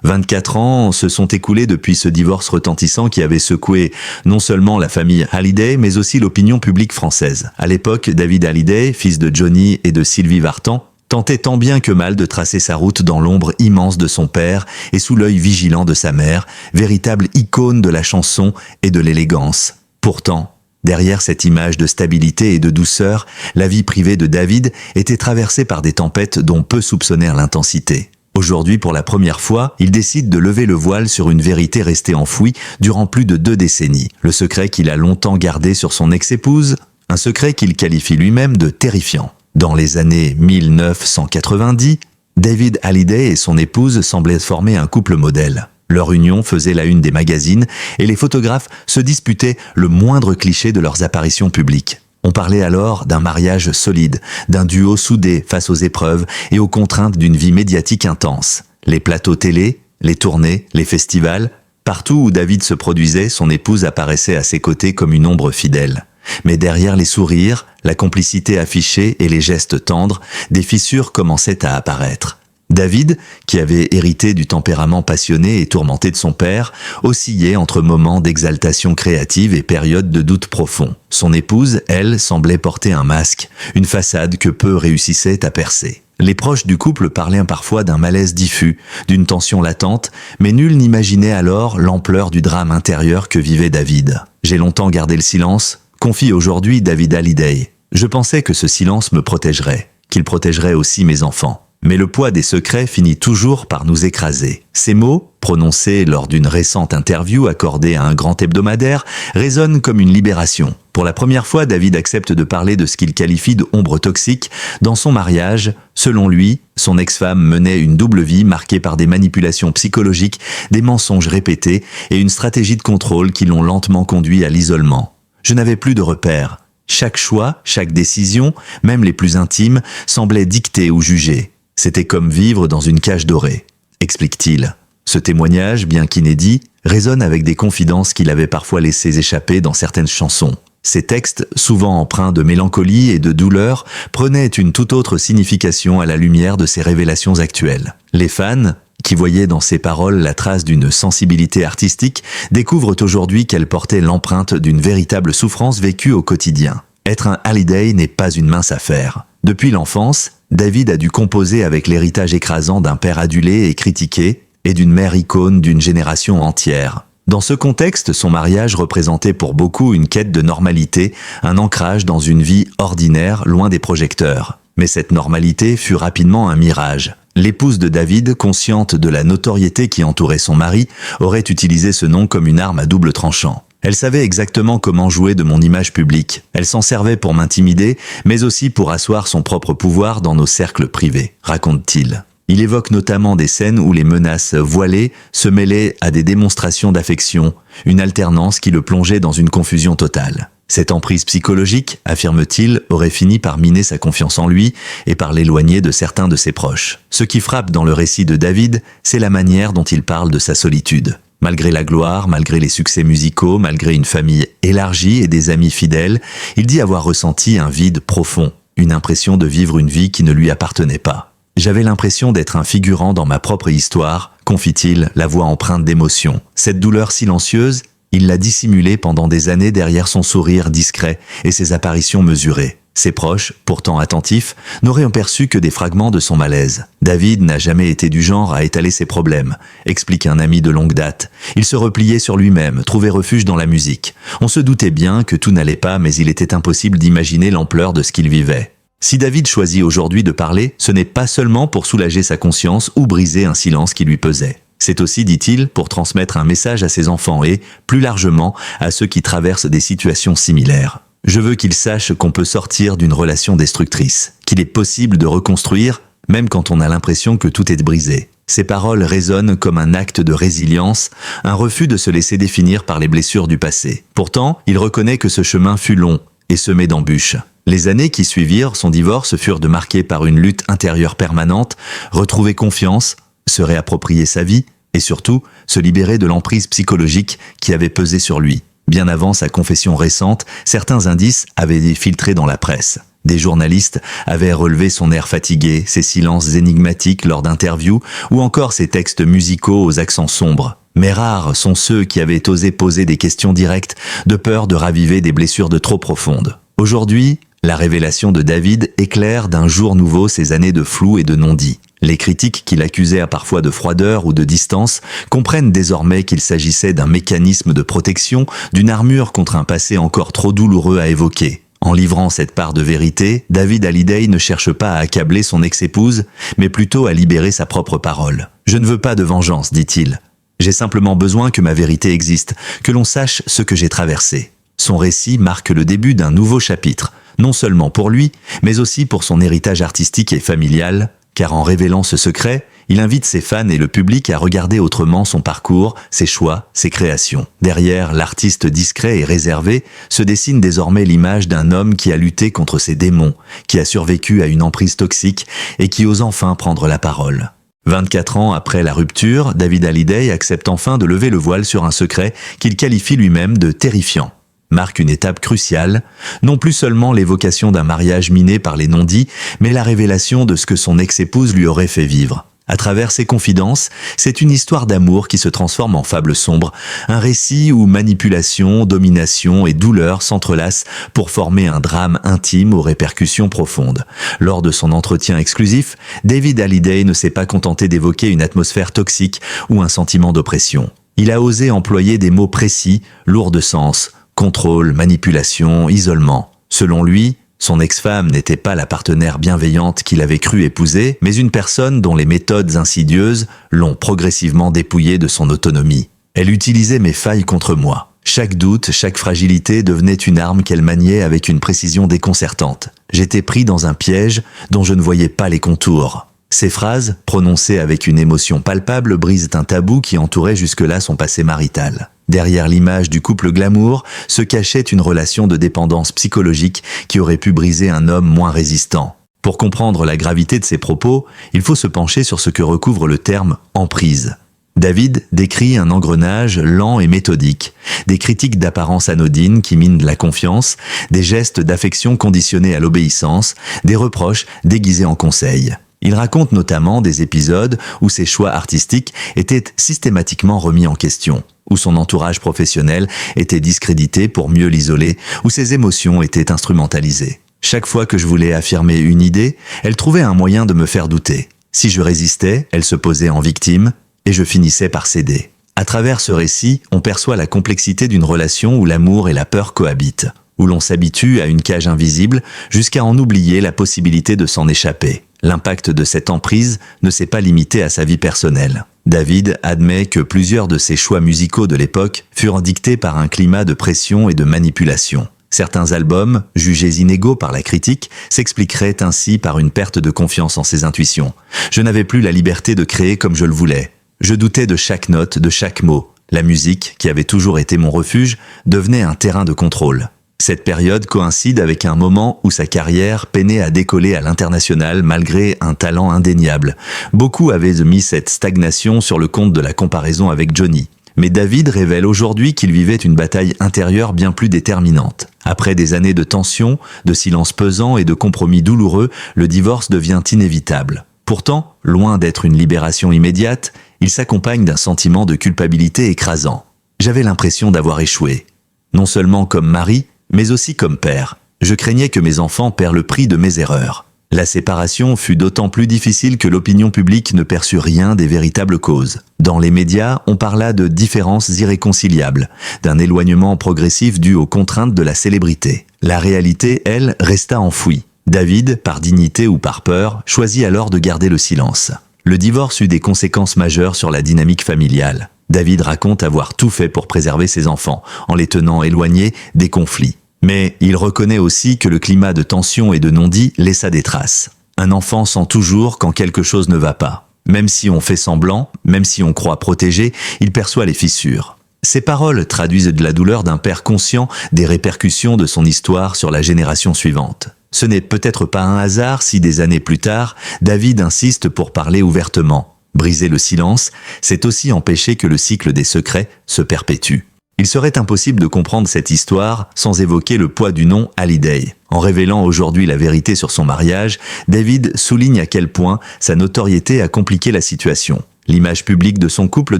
24 ans se sont écoulés depuis ce divorce retentissant qui avait secoué non seulement la famille Hallyday, mais aussi l'opinion publique française. À l'époque, David Hallyday, fils de Johnny et de Sylvie Vartan, tentait tant bien que mal de tracer sa route dans l'ombre immense de son père et sous l'œil vigilant de sa mère, véritable icône de la chanson et de l'élégance. Pourtant, derrière cette image de stabilité et de douceur, la vie privée de David était traversée par des tempêtes dont peu soupçonnèrent l'intensité. Aujourd'hui, pour la première fois, il décide de lever le voile sur une vérité restée enfouie durant plus de 2 décennies. Le secret qu'il a longtemps gardé sur son ex-épouse, un secret qu'il qualifie lui-même de terrifiant. Dans les années 1990, David Hallyday et son épouse semblaient former un couple modèle. Leur union faisait la une des magazines et les photographes se disputaient le moindre cliché de leurs apparitions publiques. On parlait alors d'un mariage solide, d'un duo soudé face aux épreuves et aux contraintes d'une vie médiatique intense. Les plateaux télé, les tournées, les festivals, partout où David se produisait, son épouse apparaissait à ses côtés comme une ombre fidèle. Mais derrière les sourires, la complicité affichée et les gestes tendres, des fissures commençaient à apparaître. David, qui avait hérité du tempérament passionné et tourmenté de son père, oscillait entre moments d'exaltation créative et périodes de doute profond. Son épouse, elle, semblait porter un masque, une façade que peu réussissaient à percer. Les proches du couple parlaient parfois d'un malaise diffus, d'une tension latente, mais nul n'imaginait alors l'ampleur du drame intérieur que vivait David. « J'ai longtemps gardé le silence », confie aujourd'hui David Hallyday. « Je pensais que ce silence me protégerait, qu'il protégerait aussi mes enfants. Mais le poids des secrets finit toujours par nous écraser. » Ces mots, prononcés lors d'une récente interview accordée à un grand hebdomadaire, résonnent comme une libération. Pour la première fois, David accepte de parler de ce qu'il qualifie de ombre toxique. Dans son mariage, selon lui, son ex-femme menait une double vie marquée par des manipulations psychologiques, des mensonges répétés et une stratégie de contrôle qui l'ont lentement conduit à l'isolement. « Je n'avais plus de repères. Chaque choix, chaque décision, même les plus intimes, semblait dictée ou jugée. C'était comme vivre dans une cage dorée, explique-t-il. Ce témoignage, bien qu'inédit, résonne avec des confidences qu'il avait parfois laissées échapper dans certaines chansons. Ces textes, souvent empreints de mélancolie et de douleur, prenaient une toute autre signification à la lumière de ces révélations actuelles. Les fans, qui voyaient dans ces paroles la trace d'une sensibilité artistique, découvrent aujourd'hui qu'elles portaient l'empreinte d'une véritable souffrance vécue au quotidien. Être un Hallyday n'est pas une mince affaire. Depuis l'enfance, David a dû composer avec l'héritage écrasant d'un père adulé et critiqué et d'une mère icône d'une génération entière. Dans ce contexte, son mariage représentait pour beaucoup une quête de normalité, un ancrage dans une vie ordinaire loin des projecteurs. Mais cette normalité fut rapidement un mirage. L'épouse de David, consciente de la notoriété qui entourait son mari, aurait utilisé ce nom comme une arme à double tranchant. Elle savait exactement comment jouer de mon image publique. Elle s'en servait pour m'intimider, mais aussi pour asseoir son propre pouvoir dans nos cercles privés, raconte-t-il. Il évoque notamment des scènes où les menaces voilées se mêlaient à des démonstrations d'affection, une alternance qui le plongeait dans une confusion totale. Cette emprise psychologique, affirme-t-il, aurait fini par miner sa confiance en lui et par l'éloigner de certains de ses proches. Ce qui frappe dans le récit de David, c'est la manière dont il parle de sa solitude. Malgré la gloire, malgré les succès musicaux, malgré une famille élargie et des amis fidèles, il dit avoir ressenti un vide profond, une impression de vivre une vie qui ne lui appartenait pas. « J'avais l'impression d'être un figurant dans ma propre histoire », confie-t-il, la voix empreinte d'émotion. Cette douleur silencieuse, il l'a dissimulée pendant des années derrière son sourire discret et ses apparitions mesurées. Ses proches, pourtant attentifs, n'auraient perçu que des fragments de son malaise. David n'a jamais été du genre à étaler ses problèmes, explique un ami de longue date. Il se repliait sur lui-même, trouvait refuge dans la musique. On se doutait bien que tout n'allait pas, mais il était impossible d'imaginer l'ampleur de ce qu'il vivait. Si David choisit aujourd'hui de parler, ce n'est pas seulement pour soulager sa conscience ou briser un silence qui lui pesait. C'est aussi, dit-il, pour transmettre un message à ses enfants et, plus largement, à ceux qui traversent des situations similaires. Je veux qu'ils sachent qu'on peut sortir d'une relation destructrice, qu'il est possible de reconstruire, même quand on a l'impression que tout est brisé. Ces paroles résonnent comme un acte de résilience, un refus de se laisser définir par les blessures du passé. Pourtant, il reconnaît que ce chemin fut long et semé d'embûches. Les années qui suivirent son divorce furent marquées par une lutte intérieure permanente, retrouver confiance, se réapproprier sa vie et surtout se libérer de l'emprise psychologique qui avait pesé sur lui. Bien avant sa confession récente, certains indices avaient filtré dans la presse. Des journalistes avaient relevé son air fatigué, ses silences énigmatiques lors d'interviews ou encore ses textes musicaux aux accents sombres. Mais rares sont ceux qui avaient osé poser des questions directes de peur de raviver des blessures de trop profondes. Aujourd'hui, la révélation de David éclaire d'un jour nouveau ces années de flou et de non-dit. Les critiques qui l'accusaient parfois de froideur ou de distance comprennent désormais qu'il s'agissait d'un mécanisme de protection, d'une armure contre un passé encore trop douloureux à évoquer. En livrant cette part de vérité, David Hallyday ne cherche pas à accabler son ex-épouse, mais plutôt à libérer sa propre parole. « Je ne veux pas de vengeance, dit-il. J'ai simplement besoin que ma vérité existe, que l'on sache ce que j'ai traversé. » Son récit marque le début d'un nouveau chapitre, non seulement pour lui, mais aussi pour son héritage artistique et familial, car en révélant ce secret, il invite ses fans et le public à regarder autrement son parcours, ses choix, ses créations. Derrière l'artiste discret et réservé se dessine désormais l'image d'un homme qui a lutté contre ses démons, qui a survécu à une emprise toxique et qui ose enfin prendre la parole. 24 ans après la rupture, David Hallyday accepte enfin de lever le voile sur un secret qu'il qualifie lui-même de terrifiant. Marque une étape cruciale, non plus seulement l'évocation d'un mariage miné par les non-dits, mais la révélation de ce que son ex-épouse lui aurait fait vivre. À travers ses confidences, c'est une histoire d'amour qui se transforme en fable sombre, un récit où manipulation, domination et douleur s'entrelacent pour former un drame intime aux répercussions profondes. Lors de son entretien exclusif, David Hallyday ne s'est pas contenté d'évoquer une atmosphère toxique ou un sentiment d'oppression. Il a osé employer des mots précis, lourds de sens, contrôle, manipulation, isolement. Selon lui, son ex-femme n'était pas la partenaire bienveillante qu'il avait cru épouser, mais une personne dont les méthodes insidieuses l'ont progressivement dépouillé de son autonomie. Elle utilisait mes failles contre moi. Chaque doute, chaque fragilité devenait une arme qu'elle maniait avec une précision déconcertante. J'étais pris dans un piège dont je ne voyais pas les contours. Ces phrases, prononcées avec une émotion palpable, brisent un tabou qui entourait jusque-là son passé marital. Derrière l'image du couple glamour se cachait une relation de dépendance psychologique qui aurait pu briser un homme moins résistant. Pour comprendre la gravité de ces propos, il faut se pencher sur ce que recouvre le terme « emprise ». David décrit un engrenage lent et méthodique, des critiques d'apparence anodine qui minent la confiance, des gestes d'affection conditionnés à l'obéissance, des reproches déguisés en conseils. Il raconte notamment des épisodes où ses choix artistiques étaient systématiquement remis en question, où son entourage professionnel était discrédité pour mieux l'isoler, où ses émotions étaient instrumentalisées. Chaque fois que je voulais affirmer une idée, elle trouvait un moyen de me faire douter. Si je résistais, elle se posait en victime, et je finissais par céder. À travers ce récit, on perçoit la complexité d'une relation où l'amour et la peur cohabitent, où l'on s'habitue à une cage invisible jusqu'à en oublier la possibilité de s'en échapper. L'impact de cette emprise ne s'est pas limité à sa vie personnelle. David admet que plusieurs de ses choix musicaux de l'époque furent dictés par un climat de pression et de manipulation. Certains albums, jugés inégaux par la critique, s'expliqueraient ainsi par une perte de confiance en ses intuitions. Je n'avais plus la liberté de créer comme je le voulais. Je doutais de chaque note, de chaque mot. La musique, qui avait toujours été mon refuge, devenait un terrain de contrôle. Cette période coïncide avec un moment où sa carrière peinait à décoller à l'international malgré un talent indéniable. Beaucoup avaient mis cette stagnation sur le compte de la comparaison avec Johnny. Mais David révèle aujourd'hui qu'il vivait une bataille intérieure bien plus déterminante. Après des années de tension, de silence pesant et de compromis douloureux, le divorce devient inévitable. Pourtant, loin d'être une libération immédiate, il s'accompagne d'un sentiment de culpabilité écrasant. J'avais l'impression d'avoir échoué. Non seulement comme mari, mais aussi comme père. Je craignais que mes enfants paient le prix de mes erreurs. La séparation fut d'autant plus difficile que l'opinion publique ne perçut rien des véritables causes. Dans les médias, on parla de différences irréconciliables, d'un éloignement progressif dû aux contraintes de la célébrité. La réalité, elle, resta enfouie. David, par dignité ou par peur, choisit alors de garder le silence. Le divorce eut des conséquences majeures sur la dynamique familiale. David raconte avoir tout fait pour préserver ses enfants, en les tenant éloignés des conflits. Mais il reconnaît aussi que le climat de tension et de non-dit laissa des traces. Un enfant sent toujours quand quelque chose ne va pas. Même si on fait semblant, même si on croit protégé, il perçoit les fissures. Ces paroles traduisent de la douleur d'un père conscient des répercussions de son histoire sur la génération suivante. Ce n'est peut-être pas un hasard si des années plus tard, David insiste pour parler ouvertement. Briser le silence, c'est aussi empêcher que le cycle des secrets se perpétue. Il serait impossible de comprendre cette histoire sans évoquer le poids du nom Hallyday. En révélant aujourd'hui la vérité sur son mariage, David souligne à quel point sa notoriété a compliqué la situation. L'image publique de son couple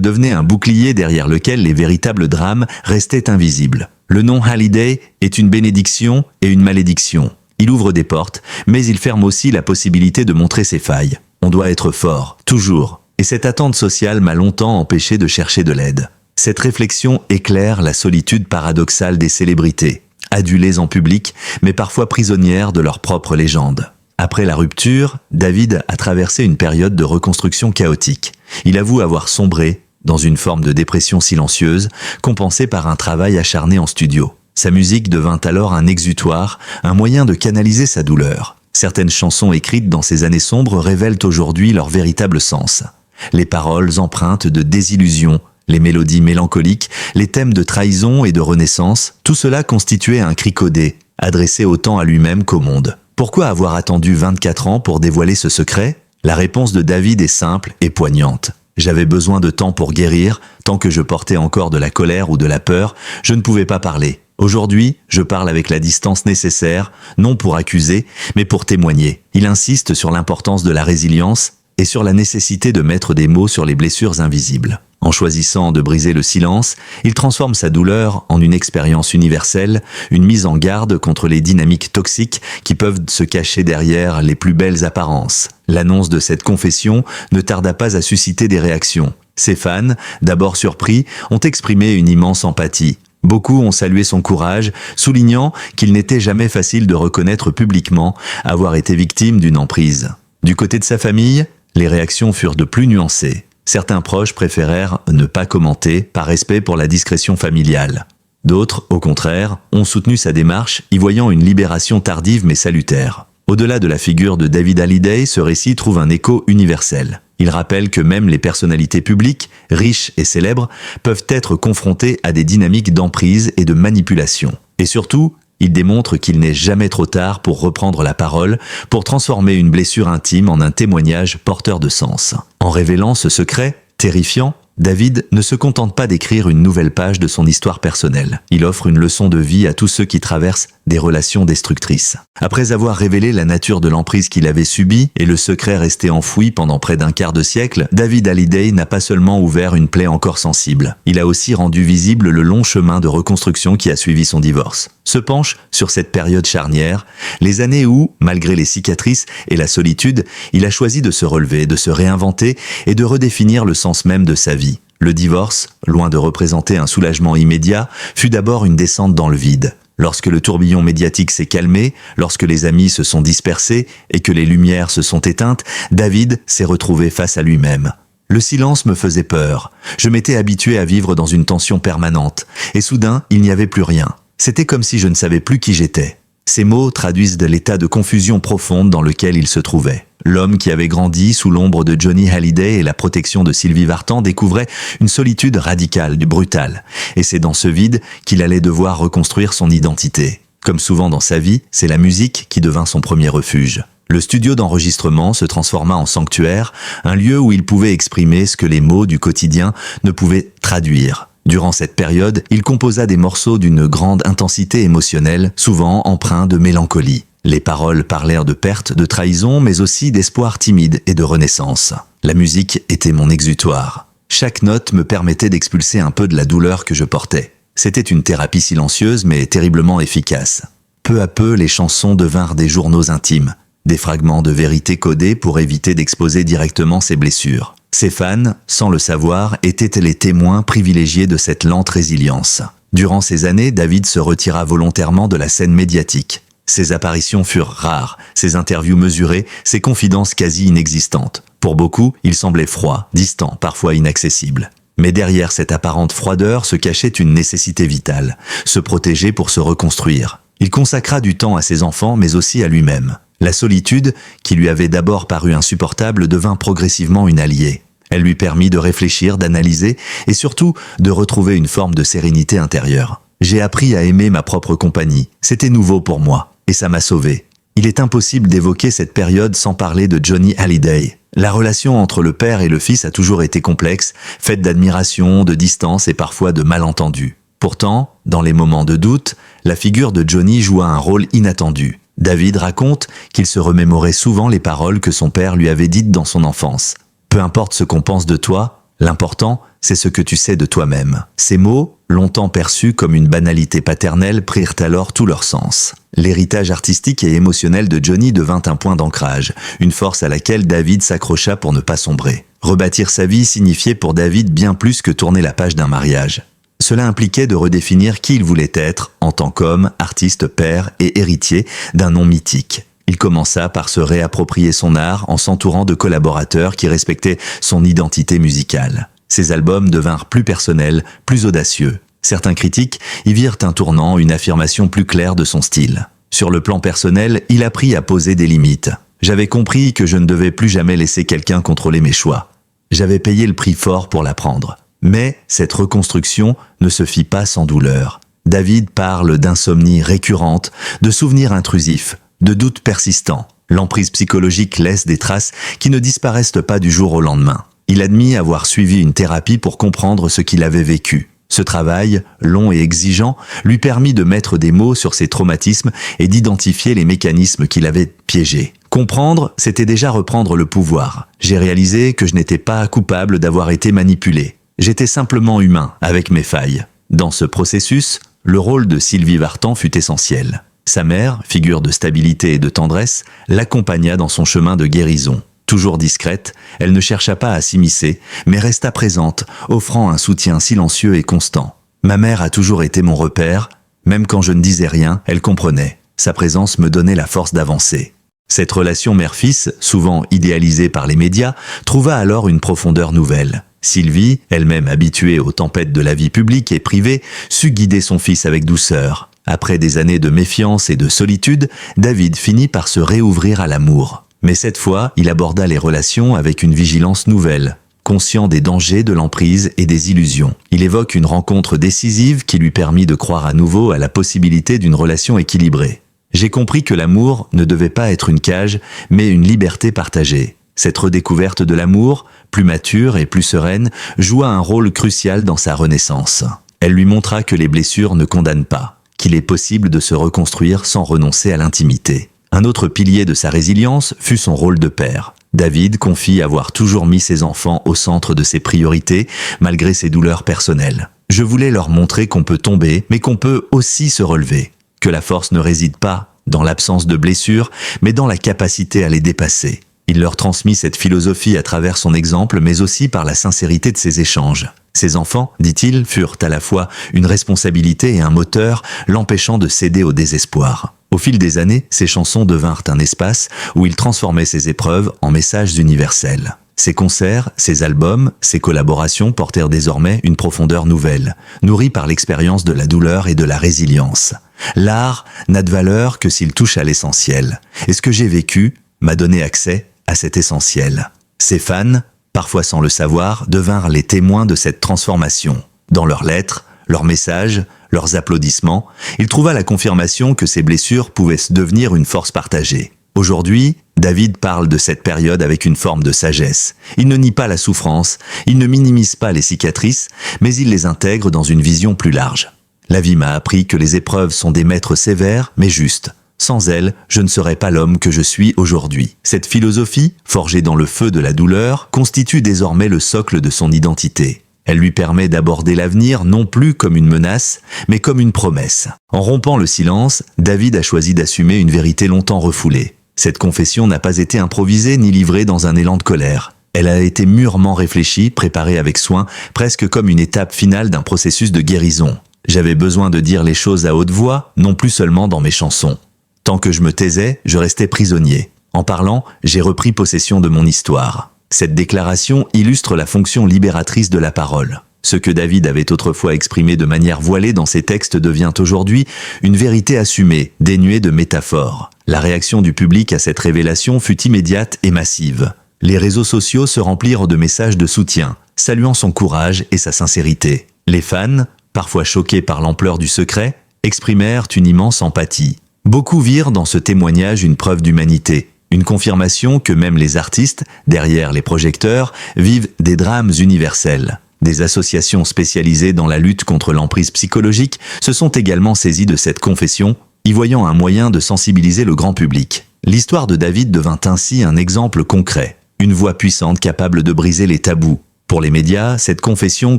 devenait un bouclier derrière lequel les véritables drames restaient invisibles. Le nom Hallyday est une bénédiction et une malédiction. Il ouvre des portes, mais il ferme aussi la possibilité de montrer ses failles. On doit être fort, toujours. Et cette attente sociale m'a longtemps empêché de chercher de l'aide. Cette réflexion éclaire la solitude paradoxale des célébrités, adulées en public, mais parfois prisonnières de leur propre légende. Après la rupture, David a traversé une période de reconstruction chaotique. Il avoue avoir sombré dans une forme de dépression silencieuse, compensée par un travail acharné en studio. Sa musique devint alors un exutoire, un moyen de canaliser sa douleur. Certaines chansons écrites dans ces années sombres révèlent aujourd'hui leur véritable sens. Les paroles empreintes de désillusion, les mélodies mélancoliques, les thèmes de trahison et de renaissance, tout cela constituait un cri codé, adressé autant à lui-même qu'au monde. Pourquoi avoir attendu 24 ans pour dévoiler ce secret ? La réponse de David est simple et poignante. J'avais besoin de temps pour guérir, tant que je portais encore de la colère ou de la peur, je ne pouvais pas parler. Aujourd'hui, je parle avec la distance nécessaire, non pour accuser, mais pour témoigner. Il insiste sur l'importance de la résilience et sur la nécessité de mettre des mots sur les blessures invisibles. En choisissant de briser le silence, il transforme sa douleur en une expérience universelle, une mise en garde contre les dynamiques toxiques qui peuvent se cacher derrière les plus belles apparences. L'annonce de cette confession ne tarda pas à susciter des réactions. Ses fans, d'abord surpris, ont exprimé une immense empathie. Beaucoup ont salué son courage, soulignant qu'il n'était jamais facile de reconnaître publiquement avoir été victime d'une emprise. Du côté de sa famille, les réactions furent de plus nuancées. Certains proches préférèrent ne pas commenter par respect pour la discrétion familiale. D'autres, au contraire, ont soutenu sa démarche, y voyant une libération tardive mais salutaire. Au-delà de la figure de David Hallyday, ce récit trouve un écho universel. Il rappelle que même les personnalités publiques, riches et célèbres, peuvent être confrontées à des dynamiques d'emprise et de manipulation. Et surtout, il démontre qu'il n'est jamais trop tard pour reprendre la parole, pour transformer une blessure intime en un témoignage porteur de sens. En révélant ce secret, terrifiant, David ne se contente pas d'écrire une nouvelle page de son histoire personnelle. Il offre une leçon de vie à tous ceux qui traversent des relations destructrices. Après avoir révélé la nature de l'emprise qu'il avait subie et le secret resté enfoui pendant près d'un quart de siècle, David Hallyday n'a pas seulement ouvert une plaie encore sensible. Il a aussi rendu visible le long chemin de reconstruction qui a suivi son divorce. Se penche sur cette période charnière, les années où, malgré les cicatrices et la solitude, il a choisi de se relever, de se réinventer et de redéfinir le sens même de sa vie. Le divorce, loin de représenter un soulagement immédiat, fut d'abord une descente dans le vide. Lorsque le tourbillon médiatique s'est calmé, lorsque les amis se sont dispersés et que les lumières se sont éteintes, David s'est retrouvé face à lui-même. Le silence me faisait peur. Je m'étais habitué à vivre dans une tension permanente. Et soudain, il n'y avait plus rien. C'était comme si je ne savais plus qui j'étais. Ces mots traduisent de l'état de confusion profonde dans lequel il se trouvait. L'homme qui avait grandi sous l'ombre de Johnny Hallyday et la protection de Sylvie Vartan découvrait une solitude radicale, brutale. Et c'est dans ce vide qu'il allait devoir reconstruire son identité. Comme souvent dans sa vie, c'est la musique qui devint son premier refuge. Le studio d'enregistrement se transforma en sanctuaire, un lieu où il pouvait exprimer ce que les mots du quotidien ne pouvaient traduire. Durant cette période, il composa des morceaux d'une grande intensité émotionnelle, souvent empreints de mélancolie. Les paroles parlèrent de perte, de trahison, mais aussi d'espoir timide et de renaissance. La musique était mon exutoire. Chaque note me permettait d'expulser un peu de la douleur que je portais. C'était une thérapie silencieuse mais terriblement efficace. Peu à peu, les chansons devinrent des journaux intimes, des fragments de vérité codés pour éviter d'exposer directement ses blessures. Ses fans, sans le savoir, étaient les témoins privilégiés de cette lente résilience. Durant ces années, David se retira volontairement de la scène médiatique. Ses apparitions furent rares, ses interviews mesurées, ses confidences quasi inexistantes. Pour beaucoup, il semblait froid, distant, parfois inaccessible. Mais derrière cette apparente froideur se cachait une nécessité vitale, se protéger pour se reconstruire. Il consacra du temps à ses enfants, mais aussi à lui-même. La solitude, qui lui avait d'abord paru insupportable, devint progressivement une alliée. Elle lui permit de réfléchir, d'analyser et surtout de retrouver une forme de sérénité intérieure. J'ai appris à aimer ma propre compagnie. C'était nouveau pour moi et ça m'a sauvé. Il est impossible d'évoquer cette période sans parler de Johnny Hallyday. La relation entre le père et le fils a toujours été complexe, faite d'admiration, de distance et parfois de malentendus. Pourtant, dans les moments de doute, la figure de Johnny joua un rôle inattendu. David raconte qu'il se remémorait souvent les paroles que son père lui avait dites dans son enfance. « Peu importe ce qu'on pense de toi, l'important, c'est ce que tu sais de toi-même. » Ces mots, longtemps perçus comme une banalité paternelle, prirent alors tout leur sens. L'héritage artistique et émotionnel de Johnny devint un point d'ancrage, une force à laquelle David s'accrocha pour ne pas sombrer. Rebâtir sa vie signifiait pour David bien plus que tourner la page d'un mariage. Cela impliquait de redéfinir qui il voulait être en tant qu'homme, artiste, père et héritier d'un nom mythique. Il commença par se réapproprier son art en s'entourant de collaborateurs qui respectaient son identité musicale. Ses albums devinrent plus personnels, plus audacieux. Certains critiques y virent un tournant, une affirmation plus claire de son style. Sur le plan personnel, il apprit à poser des limites. J'avais compris que je ne devais plus jamais laisser quelqu'un contrôler mes choix. J'avais payé le prix fort pour l'apprendre. Mais cette reconstruction ne se fit pas sans douleur. David parle d'insomnie récurrente, de souvenirs intrusifs, de doutes persistants. L'emprise psychologique laisse des traces qui ne disparaissent pas du jour au lendemain. Il admit avoir suivi une thérapie pour comprendre ce qu'il avait vécu. Ce travail, long et exigeant, lui permit de mettre des mots sur ses traumatismes et d'identifier les mécanismes qui l'avaient piégé. Comprendre, c'était déjà reprendre le pouvoir. J'ai réalisé que je n'étais pas coupable d'avoir été manipulé. J'étais simplement humain, avec mes failles. Dans ce processus, le rôle de Sylvie Vartan fut essentiel. Sa mère, figure de stabilité et de tendresse, l'accompagna dans son chemin de guérison. Toujours discrète, elle ne chercha pas à s'immiscer, mais resta présente, offrant un soutien silencieux et constant. Ma mère a toujours été mon repère, même quand je ne disais rien, elle comprenait. Sa présence me donnait la force d'avancer. Cette relation mère-fils, souvent idéalisée par les médias, trouva alors une profondeur nouvelle. Sylvie, elle-même habituée aux tempêtes de la vie publique et privée, sut guider son fils avec douceur. Après des années de méfiance et de solitude, David finit par se réouvrir à l'amour. Mais cette fois, il aborda les relations avec une vigilance nouvelle, conscient des dangers de l'emprise et des illusions. Il évoque une rencontre décisive qui lui permit de croire à nouveau à la possibilité d'une relation équilibrée. J'ai compris que l'amour ne devait pas être une cage, mais une liberté partagée. Cette redécouverte de l'amour, plus mature et plus sereine, joua un rôle crucial dans sa renaissance. Elle lui montra que les blessures ne condamnent pas, qu'il est possible de se reconstruire sans renoncer à l'intimité. Un autre pilier de sa résilience fut son rôle de père. David confie avoir toujours mis ses enfants au centre de ses priorités, malgré ses douleurs personnelles. Je voulais leur montrer qu'on peut tomber, mais qu'on peut aussi se relever. Que la force ne réside pas dans l'absence de blessures, mais dans la capacité à les dépasser. Il leur transmit cette philosophie à travers son exemple, mais aussi par la sincérité de ses échanges. Ses enfants, dit-il, furent à la fois une responsabilité et un moteur, l'empêchant de céder au désespoir. Au fil des années, ses chansons devinrent un espace où il transformait ses épreuves en messages universels. Ses concerts, ses albums, ses collaborations portèrent désormais une profondeur nouvelle, nourrie par l'expérience de la douleur et de la résilience. L'art n'a de valeur que s'il touche à l'essentiel. Et ce que j'ai vécu m'a donné accès à cet essentiel. Ses fans, parfois sans le savoir, devinrent les témoins de cette transformation. Dans leurs lettres, leurs messages, leurs applaudissements, il trouva la confirmation que ses blessures pouvaient devenir une force partagée. Aujourd'hui, David parle de cette période avec une forme de sagesse. Il ne nie pas la souffrance, il ne minimise pas les cicatrices, mais il les intègre dans une vision plus large. La vie m'a appris que les épreuves sont des maîtres sévères, mais justes. Sans elles, je ne serais pas l'homme que je suis aujourd'hui. Cette philosophie, forgée dans le feu de la douleur, constitue désormais le socle de son identité. Elle lui permet d'aborder l'avenir non plus comme une menace, mais comme une promesse. En rompant le silence, David a choisi d'assumer une vérité longtemps refoulée. Cette confession n'a pas été improvisée ni livrée dans un élan de colère. Elle a été mûrement réfléchie, préparée avec soin, presque comme une étape finale d'un processus de guérison. J'avais besoin de dire les choses à haute voix, non plus seulement dans mes chansons. Tant que je me taisais, je restais prisonnier. En parlant, j'ai repris possession de mon histoire. Cette déclaration illustre la fonction libératrice de la parole. Ce que David avait autrefois exprimé de manière voilée dans ses textes devient aujourd'hui une vérité assumée, dénuée de métaphores. La réaction du public à cette révélation fut immédiate et massive. Les réseaux sociaux se remplirent de messages de soutien, saluant son courage et sa sincérité. Les fans, parfois choqués par l'ampleur du secret, exprimèrent une immense empathie. Beaucoup virent dans ce témoignage une preuve d'humanité, une confirmation que même les artistes, derrière les projecteurs, vivent des drames universels. Des associations spécialisées dans la lutte contre l'emprise psychologique se sont également saisies de cette confession, y voyant un moyen de sensibiliser le grand public. L'histoire de David devint ainsi un exemple concret, une voix puissante capable de briser les tabous. Pour les médias, cette confession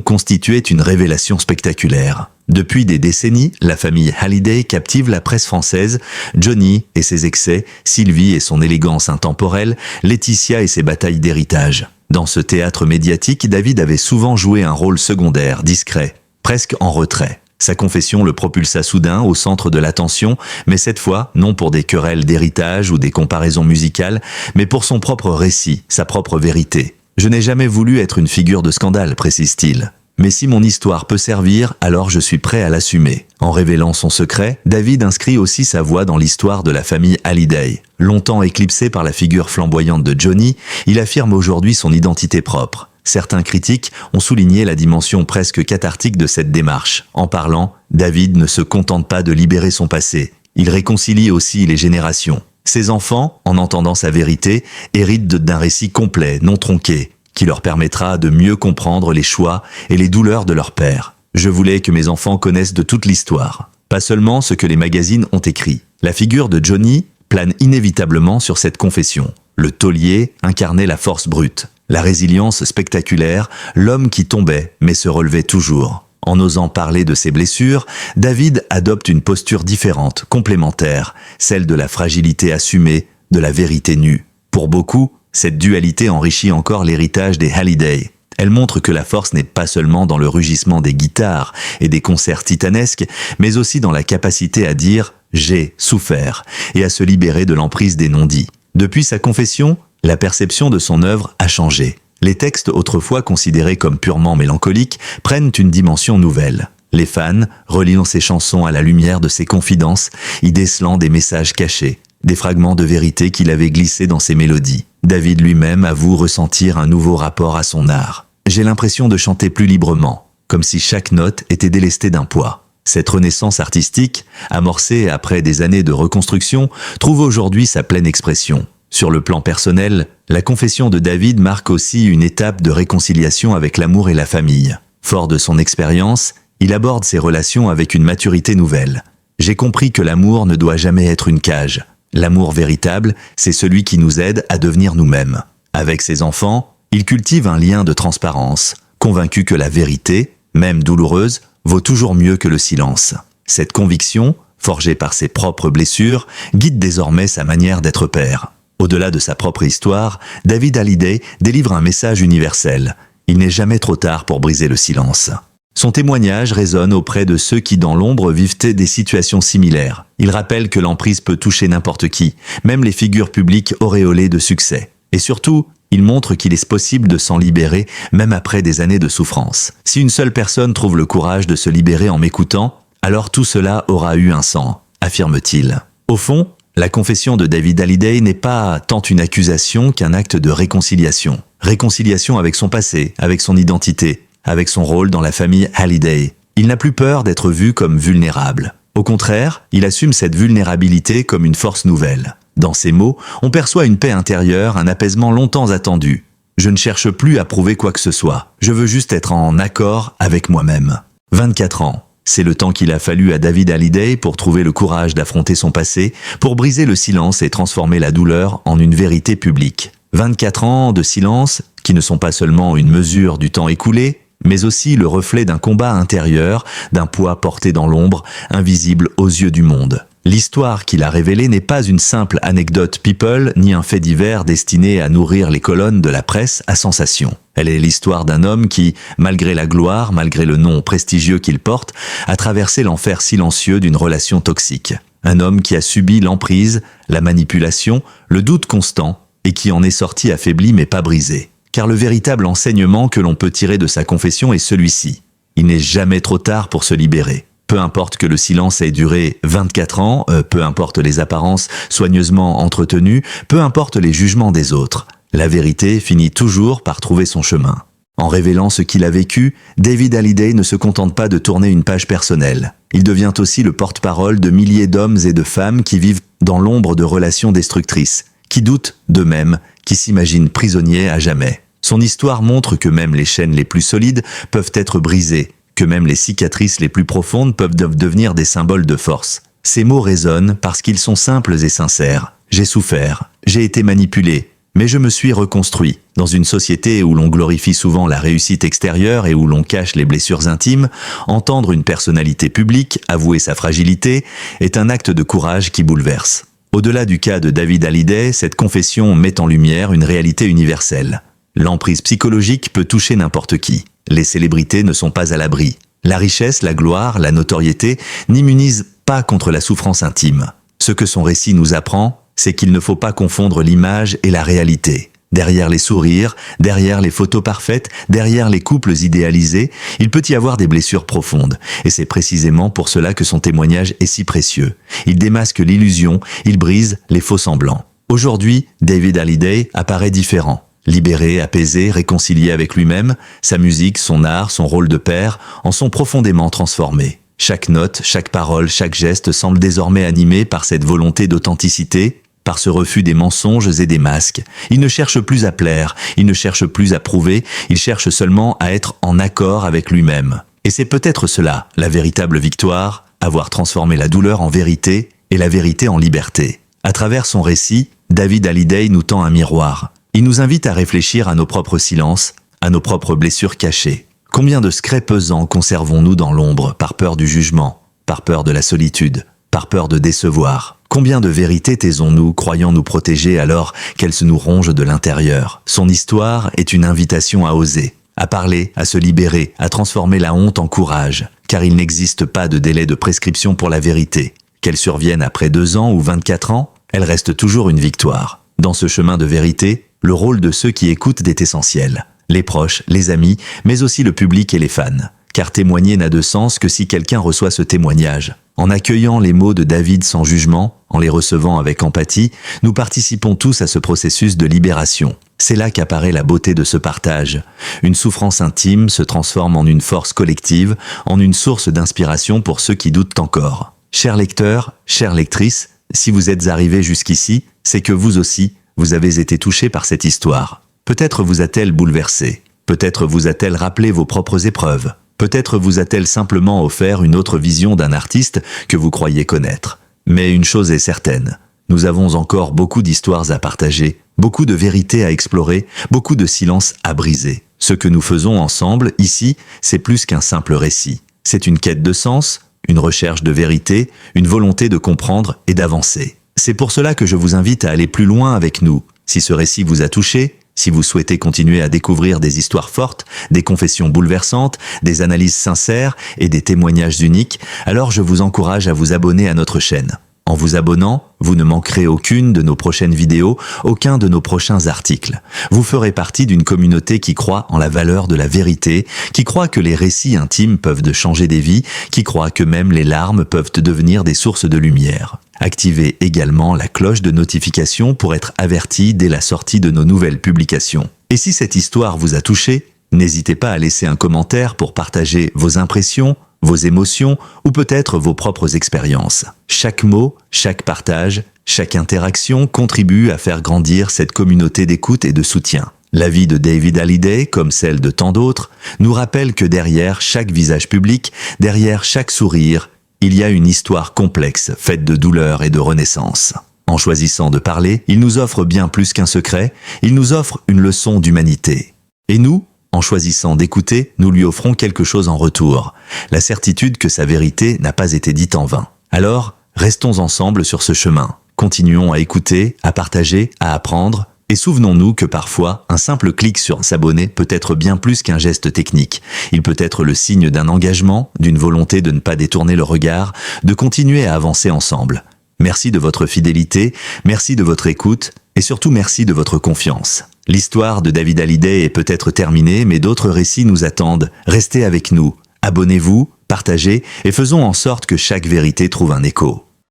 constituait une révélation spectaculaire. Depuis des décennies, la famille Hallyday captive la presse française, Johnny et ses excès, Sylvie et son élégance intemporelle, Laetitia et ses batailles d'héritage. Dans ce théâtre médiatique, David avait souvent joué un rôle secondaire, discret, presque en retrait. Sa confession le propulsa soudain au centre de l'attention, mais cette fois, non pour des querelles d'héritage ou des comparaisons musicales, mais pour son propre récit, sa propre vérité. « Je n'ai jamais voulu être une figure de scandale », précise-t-il. Mais si mon histoire peut servir, alors je suis prêt à l'assumer. En révélant son secret, David inscrit aussi sa voix dans l'histoire de la famille Hallyday. Longtemps éclipsé par la figure flamboyante de Johnny, il affirme aujourd'hui son identité propre. Certains critiques ont souligné la dimension presque cathartique de cette démarche. En parlant, David ne se contente pas de libérer son passé. Il réconcilie aussi les générations. Ses enfants, en entendant sa vérité, héritent d'un récit complet, non tronqué, qui leur permettra de mieux comprendre les choix et les douleurs de leur père. Je voulais que mes enfants connaissent de toute l'histoire, pas seulement ce que les magazines ont écrit. La figure de Johnny plane inévitablement sur cette confession. Le taulier incarnait la force brute, la résilience spectaculaire, l'homme qui tombait mais se relevait toujours. En osant parler de ses blessures, David adopte une posture différente, complémentaire, celle de la fragilité assumée, de la vérité nue. Pour beaucoup, cette dualité enrichit encore l'héritage des Hallyday. Elle montre que la force n'est pas seulement dans le rugissement des guitares et des concerts titanesques, mais aussi dans la capacité à dire « j'ai souffert » et à se libérer de l'emprise des non-dits. Depuis sa confession, la perception de son œuvre a changé. Les textes autrefois considérés comme purement mélancoliques prennent une dimension nouvelle. Les fans relient ses chansons à la lumière de ses confidences, y décelant des messages cachés, des fragments de vérité qu'il avait glissés dans ses mélodies. David lui-même avoue ressentir un nouveau rapport à son art. « J'ai l'impression de chanter plus librement, comme si chaque note était délestée d'un poids. » Cette renaissance artistique, amorcée après des années de reconstruction, trouve aujourd'hui sa pleine expression. Sur le plan personnel, la confession de David marque aussi une étape de réconciliation avec l'amour et la famille. Fort de son expérience, il aborde ses relations avec une maturité nouvelle. « J'ai compris que l'amour ne doit jamais être une cage. L'amour véritable, c'est celui qui nous aide à devenir nous-mêmes. » Avec ses enfants, il cultive un lien de transparence, convaincu que la vérité, même douloureuse, vaut toujours mieux que le silence. Cette conviction, forgée par ses propres blessures, guide désormais sa manière d'être père. Au-delà de sa propre histoire, David Hallyday délivre un message universel. Il n'est jamais trop tard pour briser le silence. Son témoignage résonne auprès de ceux qui, dans l'ombre, vivent des situations similaires. Il rappelle que l'emprise peut toucher n'importe qui, même les figures publiques auréolées de succès. Et surtout, il montre qu'il est possible de s'en libérer, même après des années de souffrance. Si une seule personne trouve le courage de se libérer en m'écoutant, alors tout cela aura eu un sens, affirme-t-il. Au fond, la confession de David Hallyday n'est pas tant une accusation qu'un acte de réconciliation. Réconciliation avec son passé, avec son identité, avec son rôle dans la famille Hallyday. Il n'a plus peur d'être vu comme vulnérable. Au contraire, il assume cette vulnérabilité comme une force nouvelle. Dans ces mots, on perçoit une paix intérieure, un apaisement longtemps attendu. Je ne cherche plus à prouver quoi que ce soit. Je veux juste être en accord avec moi-même. 24 ans. C'est le temps qu'il a fallu à David Hallyday pour trouver le courage d'affronter son passé, pour briser le silence et transformer la douleur en une vérité publique. 24 ans de silence qui ne sont pas seulement une mesure du temps écoulé, mais aussi le reflet d'un combat intérieur, d'un poids porté dans l'ombre, invisible aux yeux du monde. L'histoire qu'il a révélée n'est pas une simple anecdote people, ni un fait divers destiné à nourrir les colonnes de la presse à sensation. Elle est l'histoire d'un homme qui, malgré la gloire, malgré le nom prestigieux qu'il porte, a traversé l'enfer silencieux d'une relation toxique. Un homme qui a subi l'emprise, la manipulation, le doute constant, et qui en est sorti affaibli mais pas brisé. Car le véritable enseignement que l'on peut tirer de sa confession est celui-ci. Il n'est jamais trop tard pour se libérer. Peu importe que le silence ait duré 24 ans, peu importe les apparences soigneusement entretenues, peu importe les jugements des autres, la vérité finit toujours par trouver son chemin. En révélant ce qu'il a vécu, David Hallyday ne se contente pas de tourner une page personnelle. Il devient aussi le porte-parole de milliers d'hommes et de femmes qui vivent dans l'ombre de relations destructrices, qui doutent d'eux-mêmes, qui s'imaginent prisonniers à jamais. Son histoire montre que même les chaînes les plus solides peuvent être brisées, que même les cicatrices les plus profondes peuvent devenir des symboles de force. Ces mots résonnent parce qu'ils sont simples et sincères. J'ai souffert, j'ai été manipulé, mais je me suis reconstruit. Dans une société où l'on glorifie souvent la réussite extérieure et où l'on cache les blessures intimes, entendre une personnalité publique avouer sa fragilité est un acte de courage qui bouleverse. Au-delà du cas de David Hallyday, cette confession met en lumière une réalité universelle. L'emprise psychologique peut toucher n'importe qui. Les célébrités ne sont pas à l'abri. La richesse, la gloire, la notoriété n'immunisent pas contre la souffrance intime. Ce que son récit nous apprend, c'est qu'il ne faut pas confondre l'image et la réalité. Derrière les sourires, derrière les photos parfaites, derrière les couples idéalisés, il peut y avoir des blessures profondes. Et c'est précisément pour cela que son témoignage est si précieux. Il démasque l'illusion, il brise les faux semblants. Aujourd'hui, David Hallyday apparaît différent. Libéré, apaisé, réconcilié avec lui-même, sa musique, son art, son rôle de père en sont profondément transformés. Chaque note, chaque parole, chaque geste semble désormais animé par cette volonté d'authenticité, par ce refus des mensonges et des masques. Il ne cherche plus à plaire, il ne cherche plus à prouver, il cherche seulement à être en accord avec lui-même. Et c'est peut-être cela, la véritable victoire, avoir transformé la douleur en vérité et la vérité en liberté. À travers son récit, David Hallyday nous tend un miroir. Il nous invite à réfléchir à nos propres silences, à nos propres blessures cachées. Combien de secrets pesants conservons-nous dans l'ombre par peur du jugement, par peur de la solitude, par peur de décevoir? Combien de vérités taisons-nous, croyant nous protéger alors qu'elles se nous rongent de l'intérieur? Son histoire est une invitation à oser, à parler, à se libérer, à transformer la honte en courage, car il n'existe pas de délai de prescription pour la vérité. Qu'elle survienne après 2 ans ou 24 ans, elle reste toujours une victoire. Dans ce chemin de vérité, le rôle de ceux qui écoutent est essentiel. Les proches, les amis, mais aussi le public et les fans. Car témoigner n'a de sens que si quelqu'un reçoit ce témoignage. En accueillant les mots de David sans jugement, en les recevant avec empathie, nous participons tous à ce processus de libération. C'est là qu'apparaît la beauté de ce partage. Une souffrance intime se transforme en une force collective, en une source d'inspiration pour ceux qui doutent encore. Chers lecteurs, chères lectrices, si vous êtes arrivés jusqu'ici, c'est que vous aussi, vous avez été touchés par cette histoire. Peut-être vous a-t-elle bouleversé. Peut-être vous a-t-elle rappelé vos propres épreuves. Peut-être vous a-t-elle simplement offert une autre vision d'un artiste que vous croyiez connaître. Mais une chose est certaine, nous avons encore beaucoup d'histoires à partager, beaucoup de vérités à explorer, beaucoup de silences à briser. Ce que nous faisons ensemble, ici, c'est plus qu'un simple récit. C'est une quête de sens, une recherche de vérité, une volonté de comprendre et d'avancer. C'est pour cela que je vous invite à aller plus loin avec nous. Si ce récit vous a touché, si vous souhaitez continuer à découvrir des histoires fortes, des confessions bouleversantes, des analyses sincères et des témoignages uniques, alors je vous encourage à vous abonner à notre chaîne. En vous abonnant, vous ne manquerez aucune de nos prochaines vidéos, aucun de nos prochains articles. Vous ferez partie d'une communauté qui croit en la valeur de la vérité, qui croit que les récits intimes peuvent changer des vies, qui croit que même les larmes peuvent devenir des sources de lumière. Activez également la cloche de notification pour être averti dès la sortie de nos nouvelles publications. Et si cette histoire vous a touché, n'hésitez pas à laisser un commentaire pour partager vos impressions, vos émotions ou peut-être vos propres expériences. Chaque mot, chaque partage, chaque interaction contribue à faire grandir cette communauté d'écoute et de soutien. La vie de David Hallyday, comme celle de tant d'autres, nous rappelle que derrière chaque visage public, derrière chaque sourire, il y a une histoire complexe, faite de douleur et de renaissance. En choisissant de parler, il nous offre bien plus qu'un secret, il nous offre une leçon d'humanité. Et nous, en choisissant d'écouter, nous lui offrons quelque chose en retour, la certitude que sa vérité n'a pas été dite en vain. Alors, restons ensemble sur ce chemin. Continuons à écouter, à partager, à apprendre, et souvenons-nous que parfois, un simple clic sur s'abonner peut être bien plus qu'un geste technique. Il peut être le signe d'un engagement, d'une volonté de ne pas détourner le regard, de continuer à avancer ensemble. Merci de votre fidélité, merci de votre écoute, et surtout merci de votre confiance. L'histoire de David Hallyday est peut-être terminée, mais d'autres récits nous attendent. Restez avec nous, abonnez-vous, partagez, et faisons en sorte que chaque vérité trouve un écho.